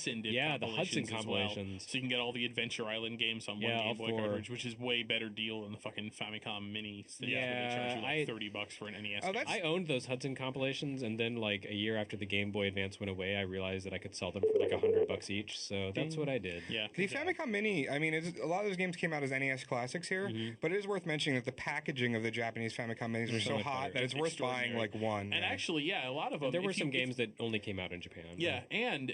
Hudson did Yeah, the Hudson compilations as compilations. well. So you can get all the Adventure Island games on one Yeah, Game Boy all four. cartridge, which is way better deal than the fucking Famicom Minis. They charge you like $30 for an NES. game. I owned those Hudson compilations, and then like a year after the Game Boy Advance went away, I realized that I could sell them for like $100 each. So that's what I did. Yeah. The Famicom Mini, I mean, a lot of those games came out as NES classics here, but it is worth mentioning that the packaging of the Japanese Famicom Minis were so much hot better. that it's worth buying Extraordinary. like one. And actually, yeah, a lot of them. There were if you- some if- games that only came out in Japan. Yeah, and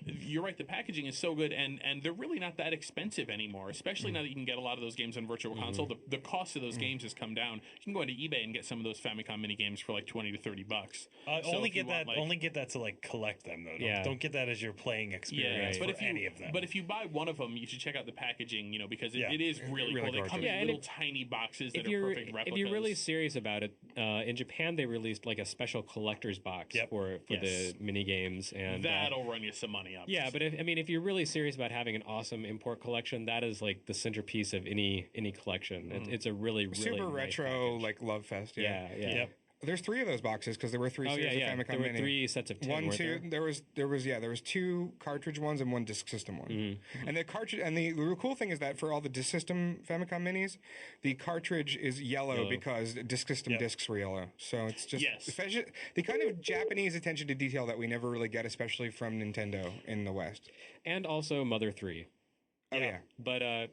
you're right. The packaging is so good, and they're really not that expensive anymore. Especially now that you can get a lot of those games on Virtual Console. The cost of those games has come down. You can go into eBay and get some of those Famicom mini games for like $20 to $30. Only get that to like collect them though. Don't get that as your playing experience for any of them. But if you buy one of them, you should check out the packaging. Because it is really cool. They come in little tiny boxes that are perfect replicas. If you're really serious about it, in Japan they released like a special collector's box for the mini games, and that'll run you some money up. Yeah, but if you're really serious about having an awesome import collection, that is like the centerpiece of any collection. It's a really super nice retro, package. like love fest. Yeah. Yep. There's 3 of those boxes because there were 3 series of Famicom There were Mini. 3 sets of 10. One, weren't two. there? There was 2 cartridge ones and 1 disc system one. And the cartridge and the cool thing is that for all the disc system Famicom Minis, the cartridge is yellow because disc system discs were yellow. So it's just especially the kind of Japanese attention to detail that we never really get, especially from Nintendo in the West. And also Mother 3. Oh yeah. But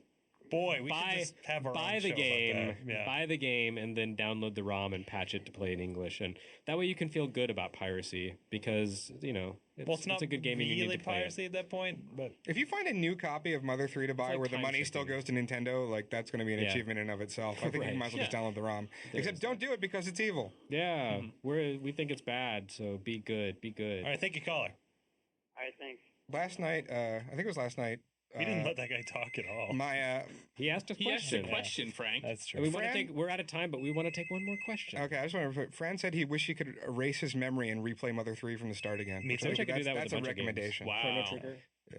boy, we should just have our buy own the show game, about that. Yeah. buy the game, and then download the ROM and patch it to play in English, and that way you can feel good about piracy because it's not a good game. really and you need to play piracy at that point. But if you find a new copy of Mother 3 to buy like where the time money still shipping. goes to Nintendo, like that's going to be an achievement in and of itself. I think you might as well just download the ROM. Except don't do it because it's evil. Yeah, we think it's bad, so be good. All right, thank you, caller. All right, thanks. Last night, I think it was last night. We didn't let that guy talk at all. He asked a question. He asked a question, Frank. That's true. We're out of time, but we want to take one more question. Okay, I just want to. Fran said he wished he could erase his memory and replay Mother 3 from the start again. Me too. I wish I could do that with That's a a bunch of games. recommendation. Wow. Chrono Trigger. Yeah.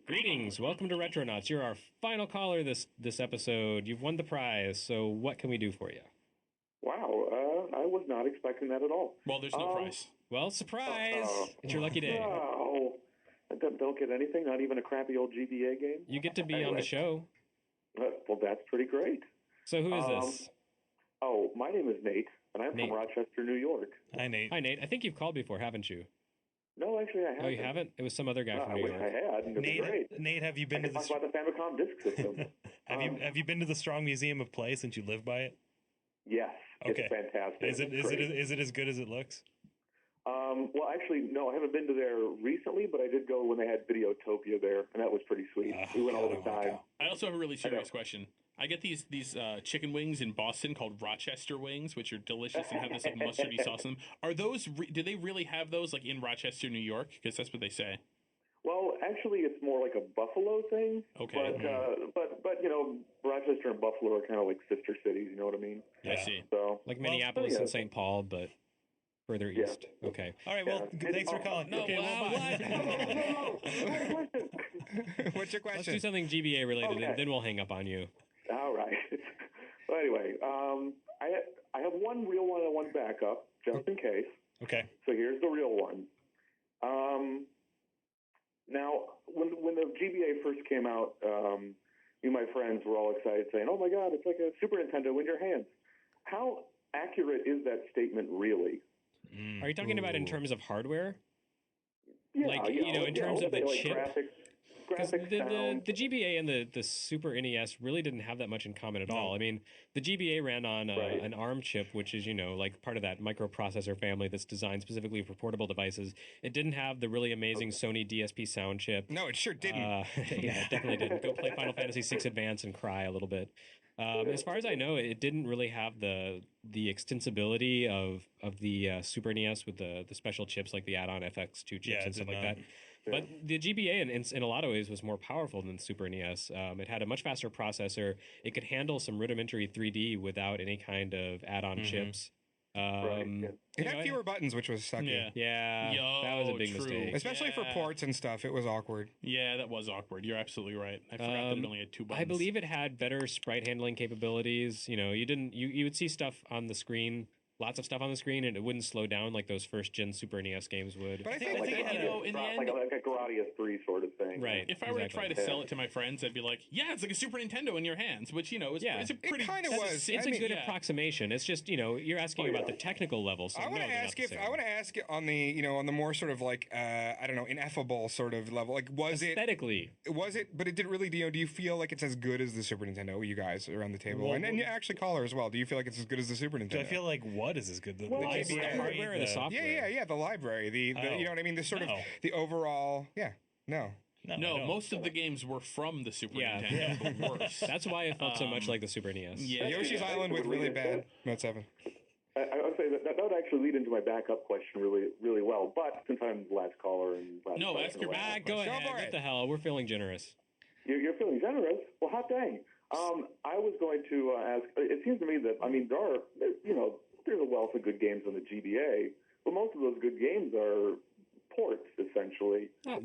Greetings, welcome to Retronauts. You're our final caller this episode. You've won the prize. So what can we do for you? Wow, I was not expecting that at all. Well, there's no prize. Well, surprise! It's your lucky day. Wow. I don't get anything, not even a crappy old GBA game? You get to be on the show. Well, that's pretty great. So who is this? Oh, my name is Nate, and I'm from Rochester, New York. Hi, Nate. Hi, Nate. I think you've called before, haven't you? No, actually, I haven't. Oh, you haven't? It was some other guy from I New wish York. I had. It'd be great. Nate, have you been I to can talk about the Famicom disk system. Have you been to the Strong Museum of Play since you live by it? Yes. Okay. It's fantastic. Is it as good as it looks? Well, actually, no, I haven't been to there recently, but I did go when they had Videotopia there, and that was pretty sweet. We went all the time. I also have a really serious question. I get these chicken wings in Boston called Rochester wings, which are delicious and have this like mustardy sauce in them. Are those? Do they really have those like in Rochester, New York? Because that's what they say. Well, actually, it's more like a Buffalo thing. Okay. But Rochester and Buffalo are kind of like sister cities. You know what I mean? Yeah. I see. So like Minneapolis and St. Paul, but further east. Okay. All right. Well, thanks for calling. No, okay. What's your question? Let's do something GBA related, and then we'll hang up on you. All right. Well, anyway, I have one real one and one backup, just in case. Okay. So here's the real one. Now, when the GBA first came out, me and my friends were all excited, saying, "Oh my God, it's like a Super Nintendo in your hands." How accurate is that statement really? Are you talking about in terms of hardware? Yeah, like in terms of the chip. Because graphics, the GBA and the Super NES really didn't have that much in common at all. I mean, the GBA ran on an ARM chip, which is, like part of that microprocessor family that's designed specifically for portable devices. It didn't have the really amazing Sony DSP sound chip. No, it sure didn't. Yeah, it definitely didn't. Go play Final Fantasy VI Advance and cry a little bit. As far as I know, it didn't really have the extensibility of the Super NES with the special chips like the add-on FX2 chips and stuff like that. But the GBA in a lot of ways was more powerful than the Super NES. It had a much faster processor. It could handle some rudimentary 3D without any kind of add-on chips. It had fewer buttons, which was sucky. Yeah, that was a big mistake. Especially for ports and stuff, it was awkward. Yeah, that was awkward. You're absolutely right. I forgot that it only had 2 buttons. I believe it had better sprite handling capabilities. You would see stuff on the screen lots of stuff on the screen, and it wouldn't slow down like those first gen Super NES games would. But I think in the end, like a Gradius 3 sort of thing. Right. If I were to try to sell it to my friends, I'd be like, "Yeah, it's like a Super Nintendo in your hands," which it's a pretty. It kind of was. It's a good approximation. It's just you're asking about the technical level. So I want to ask it on the on the more sort of like I don't know, ineffable sort of level. Like, was aesthetically, but it did really. Do you feel like it's as good as the Super Nintendo? You guys around the table, and you actually Caller as well. Do you feel like it's as good as the Super Nintendo? Do I feel like what is as good? The hardware or the software? Yeah. The library, the you know what I mean. The sort of the overall. Yeah. No. No, most of the games were from the Super Nintendo, but worse. That's why it felt so much like the Super NES. Yeah, Yoshi's Island with really bad Note 7. I would say that would actually lead into my backup question really, really well. But since I'm the last caller and ask your backup. Go ahead. What the hell? We're feeling generous. You're feeling generous? Well, hot dang. I was going to ask. It seems to me that there's a wealth of good games on the GBA, but most of those good games are ports essentially. Not